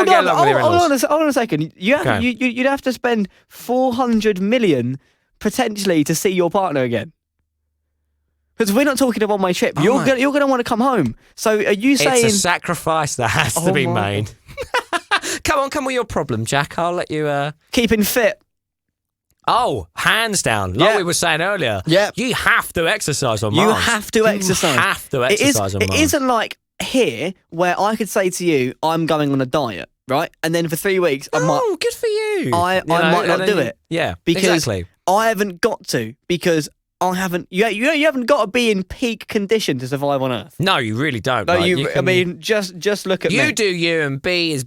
get along with their in-laws. Hold on a second. You'd have to spend 400 million potentially to see your partner again. Because we're not talking about my trip. You're gonna want to come home. So are you saying it's a sacrifice that has to be made? Come with your problem, Jack. I'll let you. Keeping fit. Oh, hands down. Like we were saying earlier. Yeah. You have to exercise on Mars. You have to exercise. You have to exercise on Mars. It isn't like here where I could say to you, I'm going on a diet, right? And then for 3 weeks, good for you. I might not do it. Yeah, because exactly. I haven't got to because I haven't. You haven't got to be in peak condition to survive on Earth. No, you really don't. No, like, I mean, just look at me. You do you and be as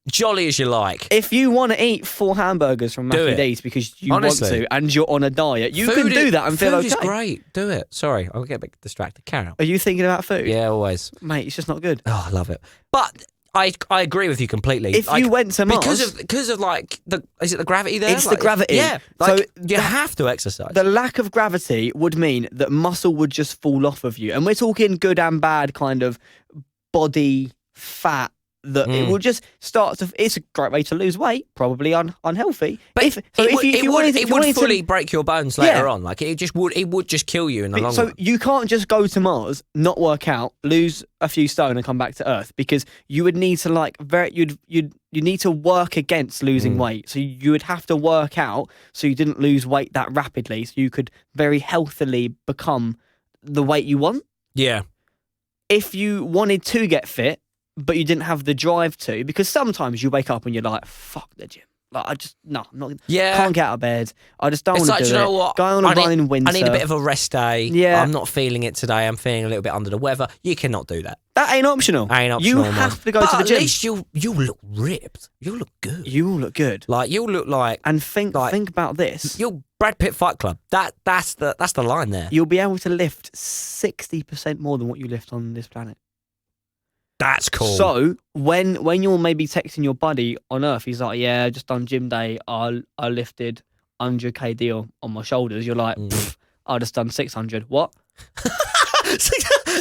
jolly as you like. If you want to eat 4 hamburgers from Mackie D's because you want to and you're on a diet, you can do that and feel okay. Food is great. Do it. Sorry, I'll get a bit distracted. Carry on. Are you thinking about food? Yeah, always. Mate, it's just not good. Oh, I love it. But I agree with you completely. If you went to Mars... Because of like, is it the gravity there? It's the gravity. Yeah. So you have to exercise. The lack of gravity would mean that muscle would just fall off of you. And we're talking good and bad kind of body fat. That it will just start to. It's a great way to lose weight, probably unhealthy. But it would fully break your bones later on. Like it would just kill you in the long run. So you can't just go to Mars, not work out, lose a few stone, and come back to Earth because you would need to you need to work against losing weight. So you would have to work out so you didn't lose weight that rapidly, so you could very healthily become the weight you want. Yeah. If you wanted to get fit, but you didn't have the drive to, because sometimes you wake up and you're like, fuck the gym. Like, I'm not. Yeah. Can't get out of bed. I just don't want to do it. You know what? Going on a run in winter. I need a bit of a rest day. Yeah. I'm not feeling it today. I'm feeling a little bit under the weather. You cannot do that. That ain't optional. Ain't optional. You have to go but to the gym. At least you'll look ripped. You'll look good. You will look good. Like you'll look like. And think about this. You'll Brad Pitt Fight Club. That's the line there. You'll be able to lift 60% more than what you lift on this planet. That's cool. So when you're maybe texting your buddy on Earth, he's like, "Yeah, just done gym day. I lifted 100 kg on my shoulders." You're like, "I just done 600. What?"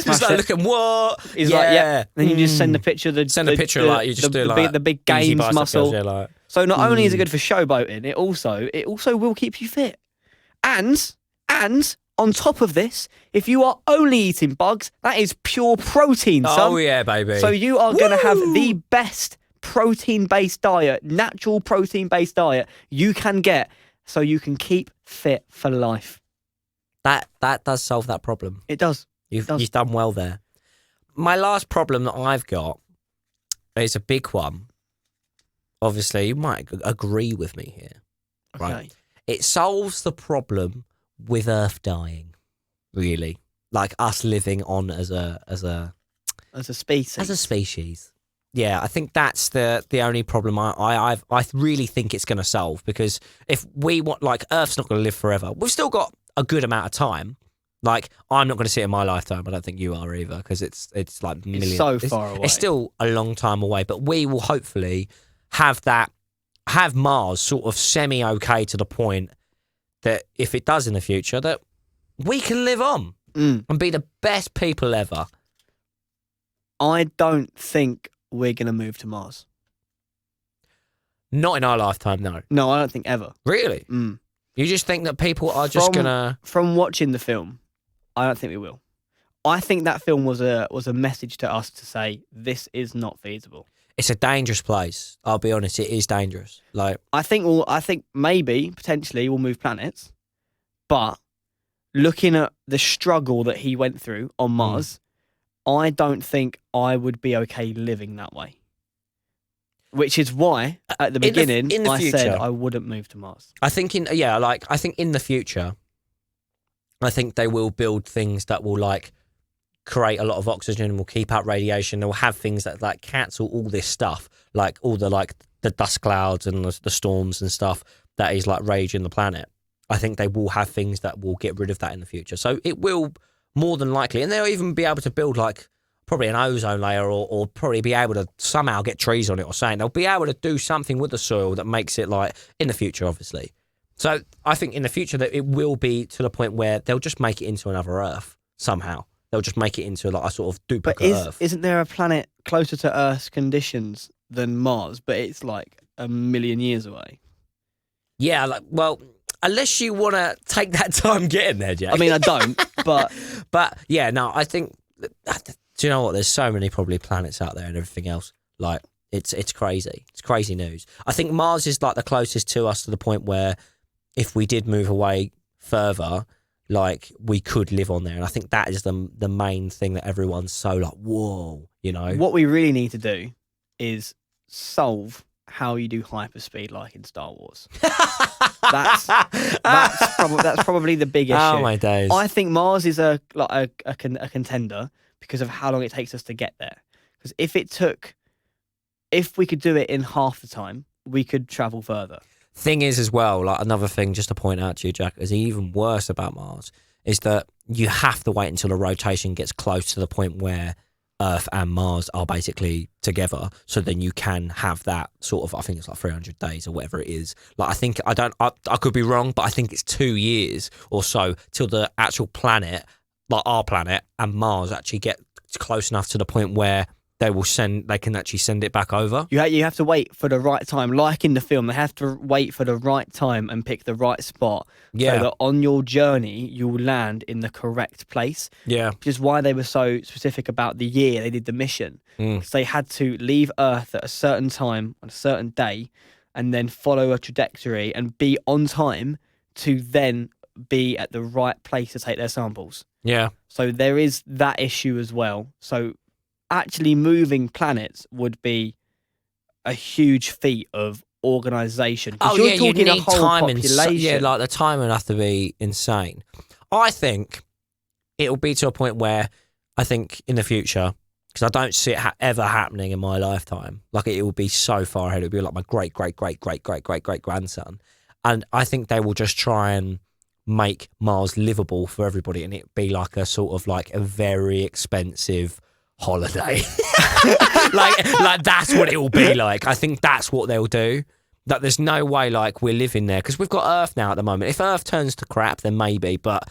Just like looking, what? He's like, "Yeah." Then you just send a picture. Like you just do like the big games muscle. Girls, yeah, like. So not only is it good for showboating, it also will keep you fit. And on top of this, if you are only eating bugs, that is pure protein, son. Oh yeah, baby. So you are going to have the best protein-based diet, natural protein-based diet you can get, so you can keep fit for life. That does solve that problem. It does. You've done well there. My last problem that I've got is a big one. Obviously, you might agree with me here. Okay. Right? It solves the problem with Earth dying, really. Like us living on as a species. As a species. Yeah, I think that's the only problem I really think it's going to solve, because if we want, like, Earth's not going to live forever. We've still got a good amount of time. Like, I'm not going to see it in my lifetime. I don't think you are either, because it's like millions. It's so far away. It's still a long time away, but we will hopefully have Mars sort of semi-okay to the point that if it does in the future, that we can live on and be the best people ever. I don't think we're going to move to Mars. Not in our lifetime, no. No, I don't think ever. Really? Mm. You just think that people are just going to... From watching the film, I don't think we will. I think that film was a message to us to say, this is not feasible. It's a dangerous place. I'll be honest, it is dangerous. Like, I think maybe, potentially, we'll move planets, but looking at the struggle that he went through on Mars, I don't think I would be okay living that way. Which is why, at the beginning, in the I future, said I wouldn't move to Mars. I think in the future, I think they will build things that will, like, create a lot of oxygen and will keep out radiation. They'll have things that, like, cancel all this stuff, like all the, like, the dust clouds and the storms and stuff that is, like, raging the planet. I think they will have things that will get rid of that in the future. So it will more than likely, and they'll even be able to build, like, probably an ozone layer, or probably be able to somehow get trees on it or something. They'll be able to do something with the soil that makes it, like, in the future, obviously. So I think in the future that it will be to the point where they'll just make it into another Earth somehow. They'll just make it into, like, a sort of duplicate Earth. Isn't there a planet closer to Earth's conditions than Mars, but it's like 1 million years away? Yeah, like, well, unless you want to take that time getting there, Jack. I mean, I don't, but... But, yeah, no, I think... Do you know what? There's so many probably planets out there and everything else. Like, it's crazy. It's crazy news. I think Mars is, like, the closest to us to the point where if we did move away further, like, we could live on there. And I think that is the main thing that everyone's so, like, whoa, you know? What we really need to do is solve how you do hyperspeed like in Star Wars. That's probably the big issue. Oh, my days. I think Mars is a contender because of how long it takes us to get there. Because if we could do it in half the time, we could travel further. Thing is, as well, like, another thing just to point out to you, Jack, is even worse about Mars is that you have to wait until the rotation gets close to the point where Earth and Mars are basically together, so then you can have that sort of, I think it's like 300 days or whatever it is. Like, I could be wrong, but I think it's 2 years or so till the actual planet, like our planet and Mars, actually get close enough to the point where they can actually send it back over. You have to wait for the right time. Like in the film, they have to wait for the right time and pick the right spot. Yeah. So that on your journey, you'll land in the correct place. Yeah. Which is why they were so specific about the year they did the mission. Because they had to leave Earth at a certain time on a certain day and then follow a trajectory and be on time to then be at the right place to take their samples. Yeah. So there is that issue as well. So actually moving planets would be a huge feat of organisation. Oh, you're yeah, talking you need a whole time population. yeah, like the time would have to be insane. I think it'll be to a point where I think in the future because I don't see it ever happening in my lifetime. Like it will be so far ahead. It will be like my great grandson, and I think they will just try and make Mars livable for everybody, and it be like a sort of like a very expensive holiday. like that's what it will be like. I think that's what they'll do. That there's no way like we're living there because we've got Earth now at the moment. If Earth turns to crap, then maybe, but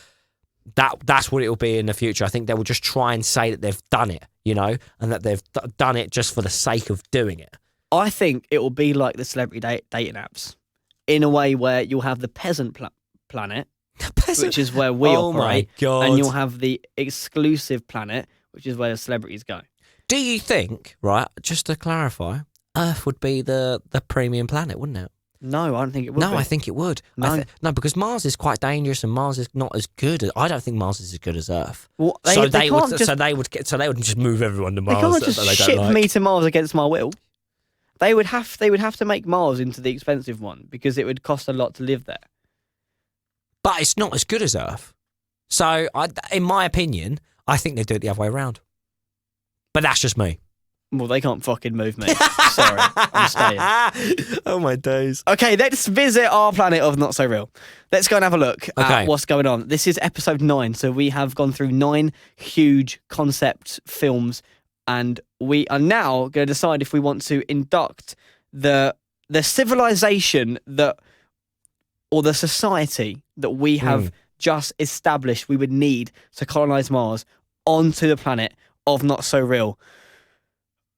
that's what it will be in the future. I think they will just try and say that they've done it, you know, and that they've done it just for the sake of doing it. I think it will be like the celebrity dating apps in a way where you'll have the peasant planet, which is where we operate, my God. and you'll have the exclusive planet, which is where the celebrities go. Do you think, right, just to clarify, Earth would be the premium planet, wouldn't it? No, I don't think it would. No, be. I think it would. No. No, because Mars is quite dangerous, and Mars is not as good. I don't think Mars is as good as Earth. Well, So they they can't would just move everyone to They Mars. can't just that they don't ship like. me to Mars against my will. They would have to make Mars into the expensive one because it would cost a lot to live there. But it's not as good as Earth. So, in my opinion, I think they do it the other way around. But that's just me. Well, they can't fucking move me. Sorry, I'm staying. Oh my days. Okay, let's visit our planet of Not So Real. Let's go and have a look at what's going on. This is episode 9, so we have gone through 9 huge concept films, and we are now going to decide if we want to induct the civilization or the society that we have just established we would need to colonize Mars onto the planet of Not So Real.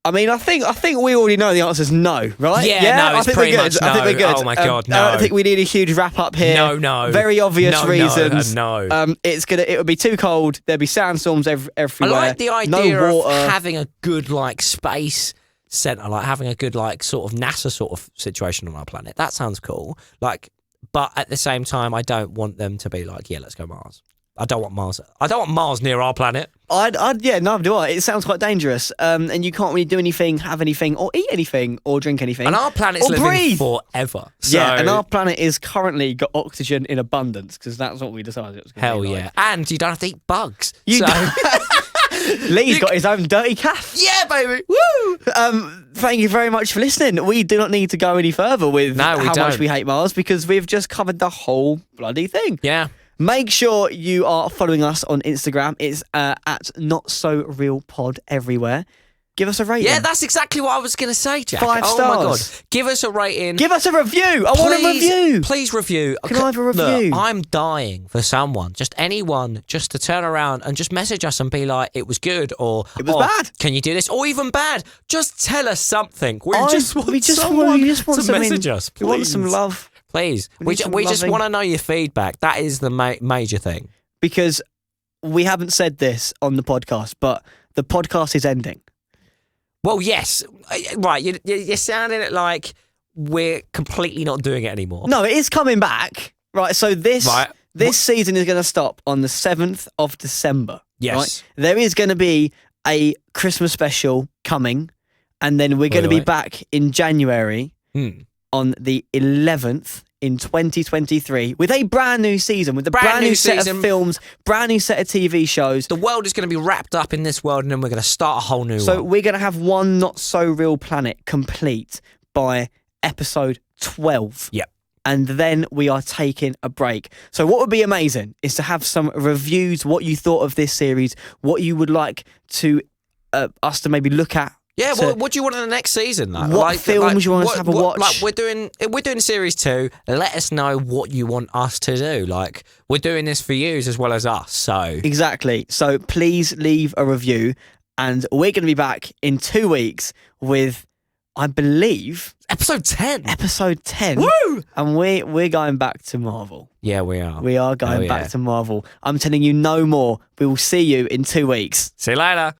I mean, I think we already know the answer is no, right? Yeah, no, it's pretty much no. I think we're good. Oh my God, no. I don't think we need a huge wrap up here. No. Very obvious reasons. No. It would be too cold. There'd be sandstorms everywhere. I like the idea no water. of having a good like space center, like having a good like sort of NASA sort of situation on our planet. That sounds cool. Like, but at the same time, I don't want them to be like, yeah, let's go Mars. I don't want Mars. I don't want Mars near our planet. Yeah, neither do I. It sounds quite dangerous. And you can't really do anything, have anything, or eat anything, or drink anything. And our planet's or living breathe. forever. So Yeah, and our planet is currently got oxygen in abundance because that's what we decided it was going to hell be. yeah. And you don't have to eat bugs. You Lee's got his own dirty calf. Yeah, baby. Woo! Thank you very much for listening. We do not need to go any further with how much we hate Mars because we've just covered the whole bloody thing. Yeah. Make sure you are following us on Instagram. It's at Not So Real Pod everywhere. Give us a rating. Yeah, that's exactly what I was going to say, Jack. 5 stars. Oh my God. Give us a rating. Give us a review. I want a review. Please review. Can I have a review? Look, I'm dying for someone, just anyone, just to turn around and just message us and be like, it was good or it was bad. Can you do this? Or even bad. Just tell us something. We just want to message us. Please. We want some love. Please. We just want to know your feedback. That is the major thing. Because we haven't said this on the podcast, but the podcast is ending. Well, yes. Right, you're sounding it like we're completely not doing it anymore. No, it is coming back. Right, so this season is going to stop on the 7th of December. Yes. Right? There is going to be a Christmas special coming, and then we're going to be back in January on the 11th in 2023 with a brand new season, with a brand new set of films, brand new set of TV shows. The world is going to be wrapped up in this world and then we're going to start a whole new one. So we're going to have one Not So Real planet complete by episode 12. Yep. And then we are taking a break. So what would be amazing is to have some reviews, what you thought of this series, what you would like to us to maybe look at. Yeah, what do you want in the next season? What films you want us to have a watch? Like we're doing series 2. Let us know what you want us to do. Like we're doing this for you as well as us. So exactly. So please leave a review, and we're going to be back in 2 weeks with, I believe, episode 10. Episode 10. Woo! And we're going back to Marvel. Yeah, we are. We are going back to Marvel. I'm telling you no more. We will see you in 2 weeks. See you later.